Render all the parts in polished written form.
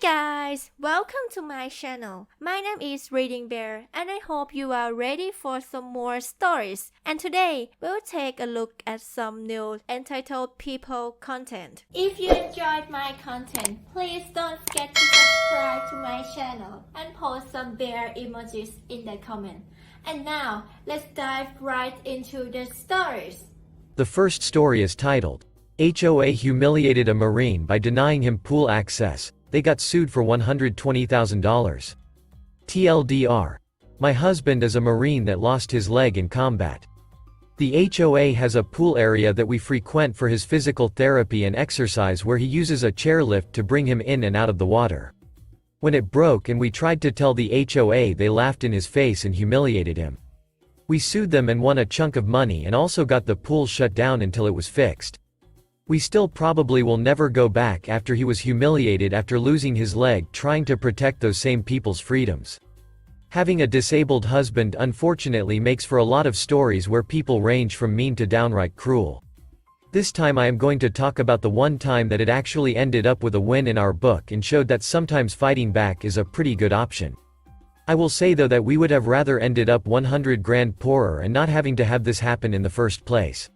Guys, welcome to my channel. My name is ReadingBear and I hope you are ready for some more stories. And today, we'll take a look at some new entitled people content. If you enjoyed my content, please don't forget to subscribe to my channel and post some bear emojis in the comment. And now, let's dive right into the stories. The first story is titled, HOA humiliated a Marine by denying him pool access. They got sued for $120,000. TLDR. My husband is a Marine that lost his leg in combat. The HOA has a pool area that we frequent for his physical therapy and exercise where he uses a chairlift to bring him in and out of the water. When it broke and we tried to tell the HOA, they laughed in his face and humiliated him. We sued them and won a chunk of money and also got the pool shut down until it was fixed. We still probably will never go back after he was humiliated after losing his leg trying to protect those same people's freedoms. Having a disabled husband unfortunately makes for a lot of stories where people range from mean to downright cruel. This time I am going to talk about the one time that it actually ended up with a win in our book and showed that sometimes fighting back is a pretty good option. I will say though that we would have rather ended up 100 grand poorer and not having to have this happen in the first place.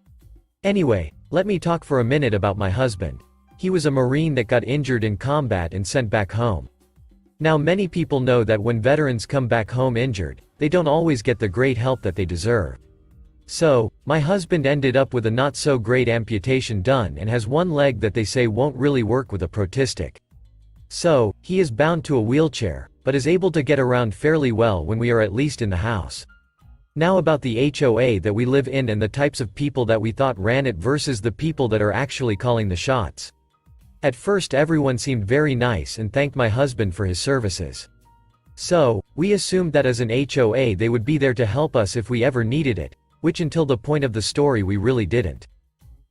Anyway, let me talk for a minute about my husband. He was a Marine that got injured in combat and sent back home. Now many people know that when veterans come back home injured, they don't always get the great help that they deserve. So, my husband ended up with a not so great amputation done and has one leg that they say won't really work with a prosthetic. So, he is bound to a wheelchair, but is able to get around fairly well when we are at least in the house. Now about the HOA that we live in and the types of people that we thought ran it versus the people that are actually calling the shots. At first everyone seemed very nice and thanked my husband for his services. So, we assumed that as an HOA they would be there to help us if we ever needed it, which until the point of the story we really didn't.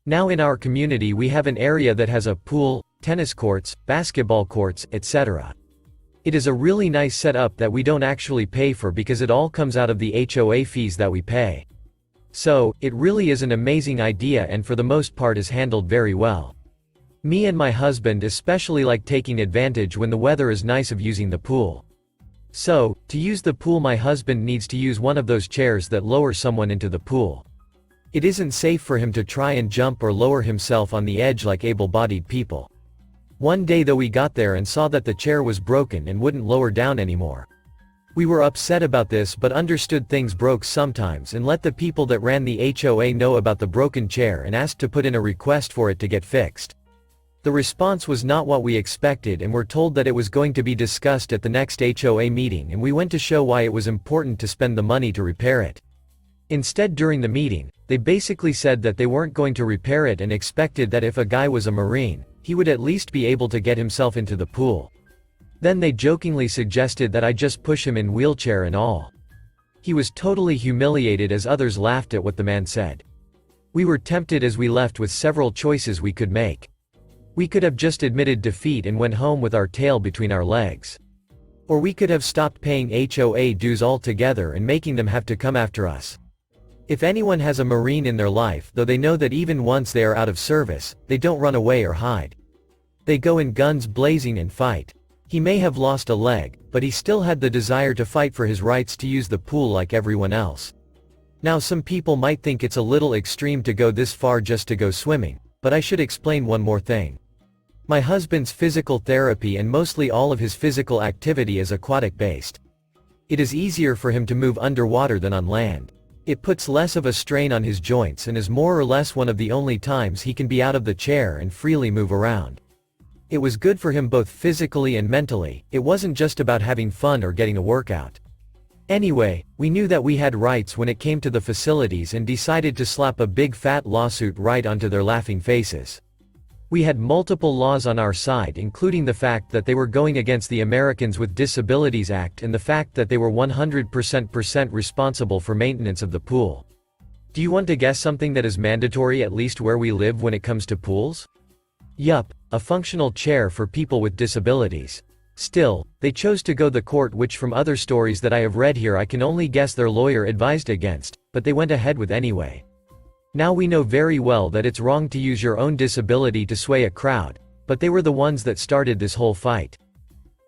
Now in our community we have an area that has a pool, tennis courts, basketball courts, etc. It is a really nice setup that we don't actually pay for because it all comes out of the HOA fees that we pay. So, it really is an amazing idea and for the most part is handled very well. Me and my husband especially like taking advantage when the weather is nice of using the pool. So, to use the pool my husband needs to use one of those chairs that lower someone into the pool. It isn't safe for him to try and jump or lower himself on the edge like able-bodied people. One day though we got there and saw that the chair was broken and wouldn't lower down anymore. We were upset about this but understood things broke sometimes and let the people that ran the HOA know about the broken chair and asked to put in a request for it to get fixed. The response was not what we expected and were told that it was going to be discussed at the next HOA meeting and we went to show why it was important to spend the money to repair it. Instead during the meeting, they basically said that they weren't going to repair it and expected that if a guy was a Marine, he would at least be able to get himself into the pool. Then they jokingly suggested that I just push him in wheelchair and all. He was totally humiliated as others laughed at what the man said. We were tempted as we left with several choices we could make. We could have just admitted defeat and went home with our tail between our legs. Or we could have stopped paying HOA dues altogether and making them have to come after us. If anyone has a Marine in their life though they know that even once they are out of service, they don't run away or hide. They go in guns blazing and fight. He may have lost a leg, but he still had the desire to fight for his rights to use the pool like everyone else. Now some people might think it's a little extreme to go this far just to go swimming, but I should explain one more thing. My husband's physical therapy and mostly all of his physical activity is aquatic based. It is easier for him to move underwater than on land. It puts less of a strain on his joints and is more or less one of the only times he can be out of the chair and freely move around. It was good for him both physically and mentally, it wasn't just about having fun or getting a workout. Anyway, we knew that we had rights when it came to the facilities and decided to slap a big fat lawsuit right onto their laughing faces. We had multiple laws on our side including the fact that they were going against the Americans with Disabilities Act and the fact that they were 100% responsible for maintenance of the pool. Do you want to guess something that is mandatory at least where we live when it comes to pools? Yup, a functional chair for people with disabilities. Still, they chose to go the court which from other stories that I have read here I can only guess their lawyer advised against, but they went ahead with anyway. Now we know very well that it's wrong to use your own disability to sway a crowd, but they were the ones that started this whole fight.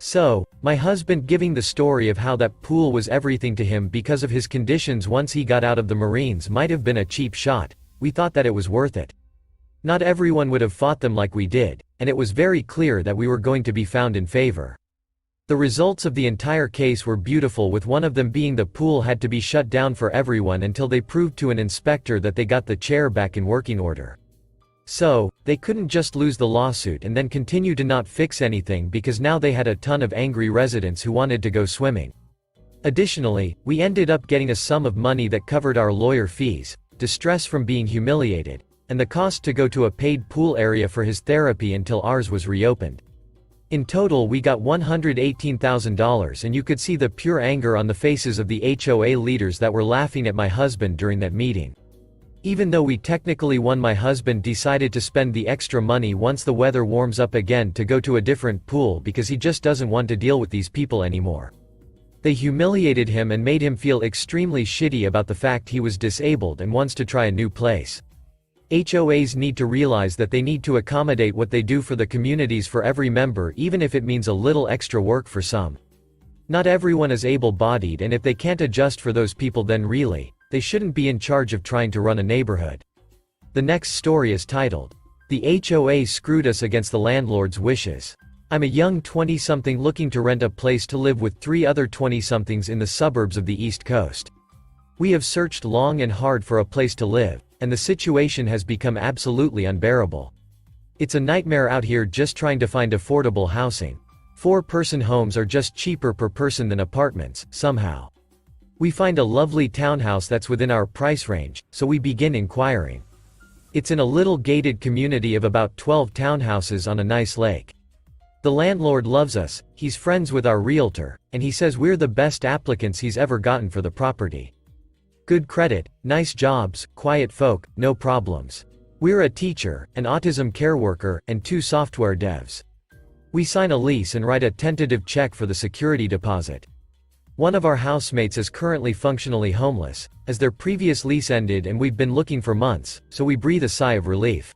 So, my husband giving the story of how that pool was everything to him because of his conditions once he got out of the Marines might have been a cheap shot. We thought that it was worth it. Not everyone would have fought them like we did, and it was very clear that we were going to be found in favor. The results of the entire case were beautiful, with one of them being the pool had to be shut down for everyone until they proved to an inspector that they got the chair back in working order. So, they couldn't just lose the lawsuit and then continue to not fix anything because now they had a ton of angry residents who wanted to go swimming. Additionally, we ended up getting a sum of money that covered our lawyer fees, distress from being humiliated, and the cost to go to a paid pool area for his therapy until ours was reopened. In total we got $118,000, and you could see the pure anger on the faces of the HOA leaders that were laughing at my husband during that meeting. Even though we technically won, my husband decided to spend the extra money once the weather warms up again to go to a different pool because he just doesn't want to deal with these people anymore. They humiliated him and made him feel extremely shitty about the fact he was disabled and wants to try a new place. HOAs need to realize that they need to accommodate what they do for the communities for every member, even if it means a little extra work for some. Not everyone is able-bodied, and if they can't adjust for those people, then really, they shouldn't be in charge of trying to run a neighborhood. The next story is titled, "The HOA Screwed Us Against the Landlord's Wishes." I'm a young 20-something looking to rent a place to live with 3 other 20-somethings in the suburbs of the East Coast. We have searched long and hard for a place to live, and the situation has become absolutely unbearable. It's a nightmare out here just trying to find affordable housing. 4-person homes are just cheaper per person than apartments, somehow. We find a lovely townhouse that's within our price range, so we begin inquiring. It's in a little gated community of about 12 townhouses on a nice lake. The landlord loves us, he's friends with our realtor, and he says we're the best applicants he's ever gotten for the property. Good credit, nice jobs, quiet folk, no problems. We're a teacher, an autism care worker, and 2 software devs. We sign a lease and write a tentative check for the security deposit. One of our housemates is currently functionally homeless, as their previous lease ended and we've been looking for months, so we breathe a sigh of relief.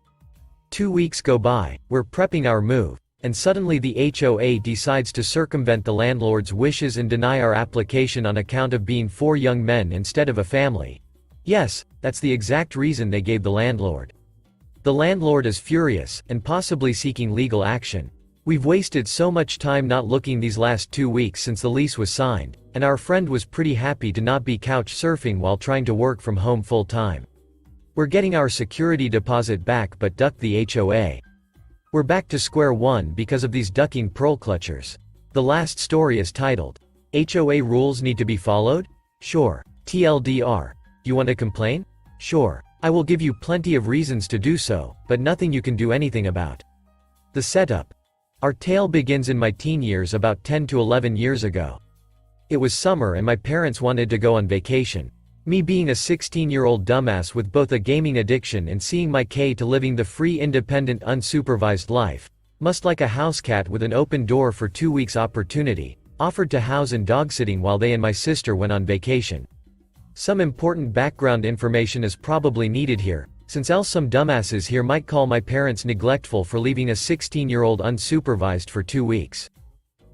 2 weeks go by, we're prepping our move, and suddenly the HOA decides to circumvent the landlord's wishes and deny our application on account of being 4 young men instead of a family. Yes, that's the exact reason they gave the landlord. The landlord is furious, and possibly seeking legal action. We've wasted so much time not looking these last 2 weeks since the lease was signed, and our friend was pretty happy to not be couch surfing while trying to work from home full time. We're getting our security deposit back but ducked the HOA. We're back to square one because of these ducking pearl clutchers. The last story is titled, "HOA Rules Need to Be Followed?" Sure. TLDR. You want to complain? Sure. I will give you plenty of reasons to do so, but nothing you can do anything about. The setup. Our tale begins in my teen years about 10 to 11 years ago. It was summer and my parents wanted to go on vacation. Me being a 16-year-old dumbass with both a gaming addiction and seeing my K to living the free, independent, unsupervised life, must like a house cat with an open door for 2 weeks opportunity, offered to house and dog sitting while they and my sister went on vacation. Some important background information is probably needed here, since else some dumbasses here might call my parents neglectful for leaving a 16-year-old unsupervised for 2 weeks.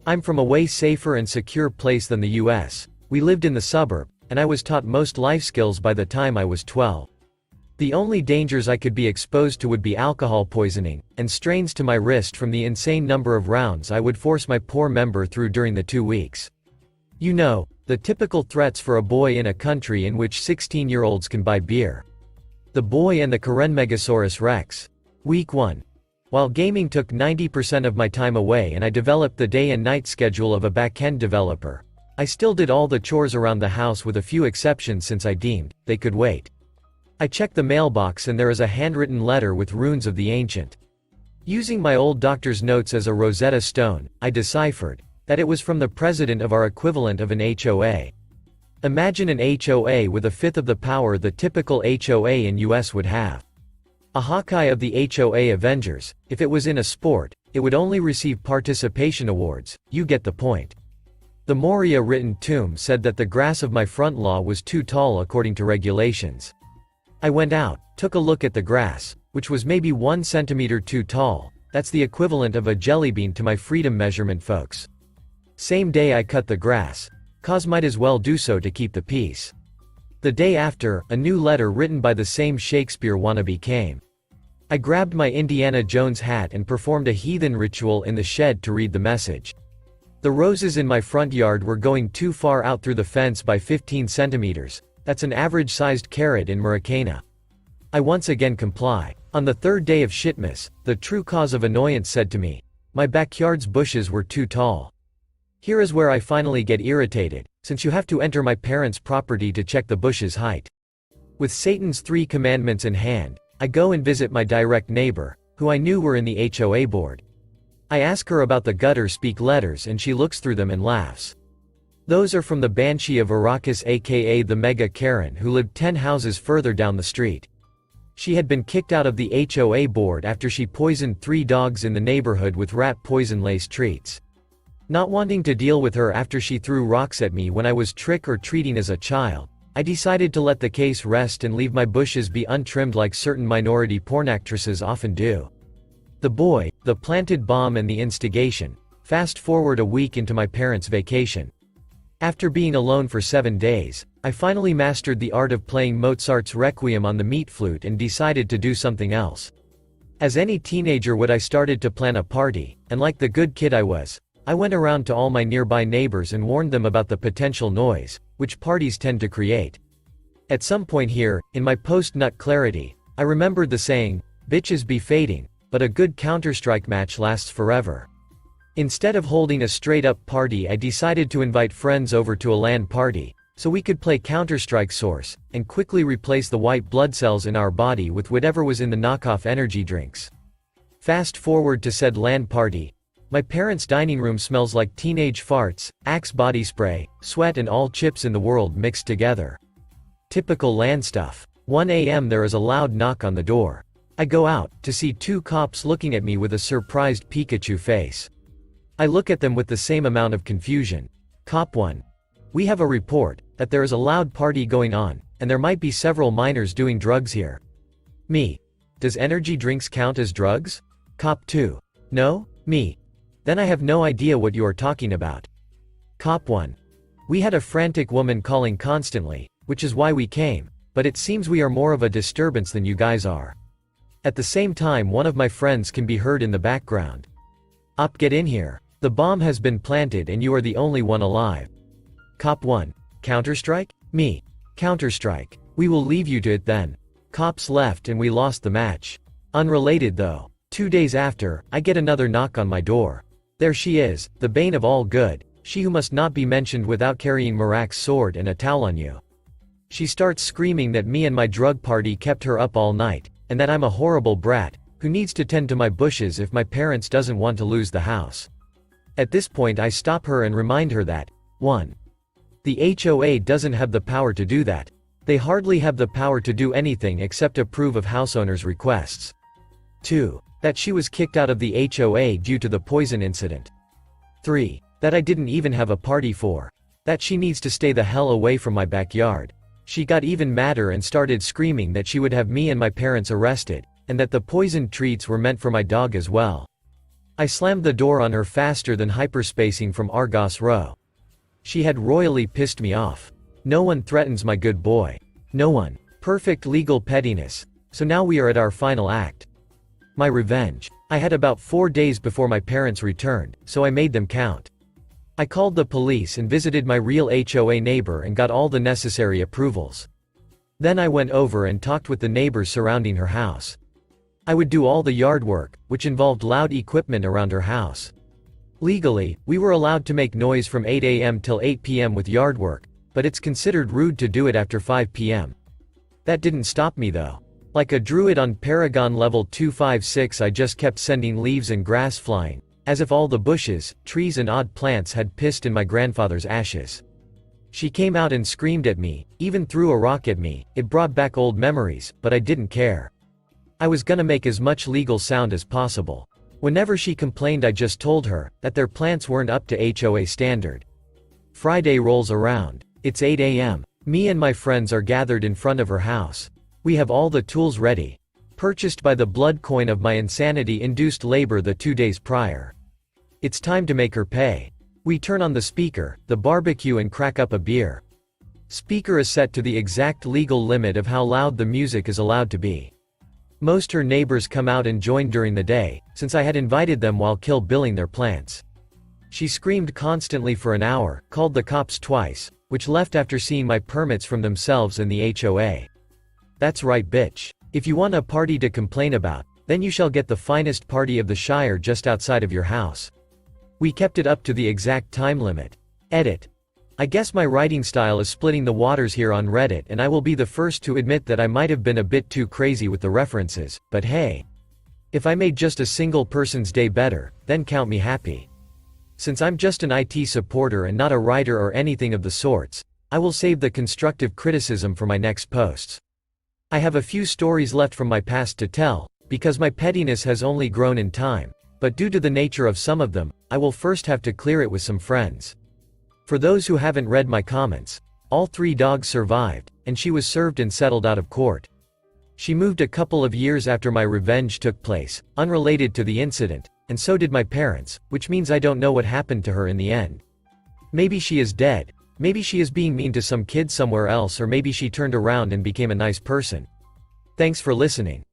I'm from a way safer and secure place than the US. We lived in the suburb, and I was taught most life skills by the time I was 12. The only dangers I could be exposed to would be alcohol poisoning, and strains to my wrist from the insane number of rounds I would force my poor member through during the 2 weeks. You know, the typical threats for a boy in a country in which 16-year-olds can buy beer. The Boy and the Karen-Megasaurus Rex. Week 1. While gaming took 90% of my time away and I developed the day and night schedule of a back-end developer, I still did all the chores around the house with a few exceptions since I deemed they could wait. I checked the mailbox and there is a handwritten letter with runes of the ancient. Using my old doctor's notes as a Rosetta Stone, I deciphered that it was from the president of our equivalent of an HOA. Imagine an HOA with a fifth of the power the typical HOA in US would have. A Hawkeye of the HOA Avengers. If it was in a sport, it would only receive participation awards. You get the point. The Moria written tomb said that the grass of my front lawn was too tall according to regulations. I went out, took a look at the grass, which was maybe 1 centimeter too tall. That's the equivalent of a jelly bean to my freedom measurement, folks. Same day I cut the grass. 'Cause might as well do so to keep the peace. The day after, a new letter written by the same Shakespeare wannabe came. I grabbed my Indiana Jones hat and performed a heathen ritual in the shed to read the message. The roses in my front yard were going too far out through the fence by 15 centimeters. That's an average-sized carrot in Maracana. I once again comply. On the third day of shitmas, the true cause of annoyance said to me, my backyard's bushes were too tall. Here is where I finally get irritated, since you have to enter my parents' property to check the bush's height. With Satan's 3 commandments in hand, I go and visit my direct neighbor, who I knew were in the HOA board. I ask her about the gutter speak letters and she looks through them and laughs. Those are from the Banshee of Arrakis, aka the Mega Karen, who lived 10 houses further down the street. She had been kicked out of the HOA board after she poisoned 3 dogs in the neighborhood with rat poison-laced treats. Not wanting to deal with her after she threw rocks at me when I was trick-or-treating as a child, I decided to let the case rest and leave my bushes be untrimmed like certain minority porn actresses often do. The boy, the planted bomb and the instigation. Fast forward a week into my parents' vacation. After being alone for 7 days, I finally mastered the art of playing Mozart's Requiem on the meat flute and decided to do something else. As any teenager would, I started to plan a party, and like the good kid I was, I went around to all my nearby neighbors and warned them about the potential noise, which parties tend to create. At some point here, in my post-nut clarity, I remembered the saying, bitches be fading, but a good Counter-Strike match lasts forever. Instead of holding a straight-up party, I decided to invite friends over to a LAN party, so we could play Counter-Strike Source, and quickly replace the white blood cells in our body with whatever was in the knockoff energy drinks. Fast forward to said LAN party. My parents' dining room smells like teenage farts, Axe body spray, sweat and all chips in the world mixed together. Typical LAN stuff. 1 a.m. there is a loud knock on the door. I go out, to see 2 cops looking at me with a surprised Pikachu face. I look at them with the same amount of confusion. Cop 1. We have a report, that there is a loud party going on, and there might be several minors doing drugs here. Me. Does energy drinks count as drugs? Cop 2. No? Me. Then I have no idea what you are talking about. Cop 1. We had a frantic woman calling constantly, which is why we came, but it seems we are more of a disturbance than you guys are. At the same time, one of my friends can be heard in the background. Op, get in here. The bomb has been planted and you are the only one alive. Cop 1. Counter-Strike? Me. Counter-Strike. We will leave you to it then. Cops left and we lost the match. Unrelated though. 2 days after, I get another knock on my door. There she is, the bane of all good, she who must not be mentioned without carrying Marak's sword and a towel on you. She starts screaming that me and my drug party kept her up all night, and that I'm a horrible brat, who needs to tend to my bushes if my parents doesn't want to lose the house. At this point I stop her and remind her that, 1. The HOA doesn't have the power to do that. They hardly have the power to do anything except approve of house owners' requests. 2. That she was kicked out of the HOA due to the poison incident. 3. That I didn't even have a party for. That she needs to stay the hell away from my backyard. She got even madder and started screaming that she would have me and my parents arrested, and that the poisoned treats were meant for my dog as well. I slammed the door on her faster than hyperspacing from Argos Row. She had royally pissed me off. No one threatens my good boy. No one. Perfect legal pettiness. So now we are at our final act. My revenge. I had about 4 days before my parents returned, so I made them count. I called the police and visited my real HOA neighbor and got all the necessary approvals. Then I went over and talked with the neighbors surrounding her house. I would do all the yard work, which involved loud equipment around her house. Legally, we were allowed to make noise from 8 a.m. till 8 p.m. with yard work, but it's considered rude to do it after 5 p.m. That didn't stop me though. Like a druid on Paragon level 256, I just kept sending leaves and grass flying, as if all the bushes, trees and odd plants had pissed in my grandfather's ashes. She came out and screamed at me, even threw a rock at me. It brought back old memories, but I didn't care. I was gonna make as much legal sound as possible. Whenever she complained, I just told her that their plants weren't up to HOA standard. Friday rolls around. It's 8 a.m. Me and my friends are gathered in front of her house. We have all the tools ready, purchased by the blood coin of my insanity-induced labor the 2 days prior. It's time to make her pay. We turn on the speaker, the barbecue and crack up a beer. Speaker is set to the exact legal limit of how loud the music is allowed to be. Most her neighbors come out and join during the day, since I had invited them while billing their plants. She screamed constantly for an hour, called the cops twice, which left after seeing my permits from themselves and the HOA. That's right, bitch. If you want a party to complain about, then you shall get the finest party of the Shire just outside of your house. We kept it up to the exact time limit. Edit. I guess my writing style is splitting the waters here on Reddit, and I will be the first to admit that I might have been a bit too crazy with the references, but hey. If I made just a single person's day better, then count me happy. Since I'm just an IT supporter and not a writer or anything of the sorts, I will save the constructive criticism for my next posts. I have a few stories left from my past to tell, because my pettiness has only grown in time, but due to the nature of some of them, I will first have to clear it with some friends. For those who haven't read my comments, all 3 dogs survived, and she was served and settled out of court. She moved a couple of years after my revenge took place, unrelated to the incident, and so did my parents, which means I don't know what happened to her in the end. Maybe she is dead, maybe she is being mean to some kid somewhere else, or maybe she turned around and became a nice person. Thanks for listening.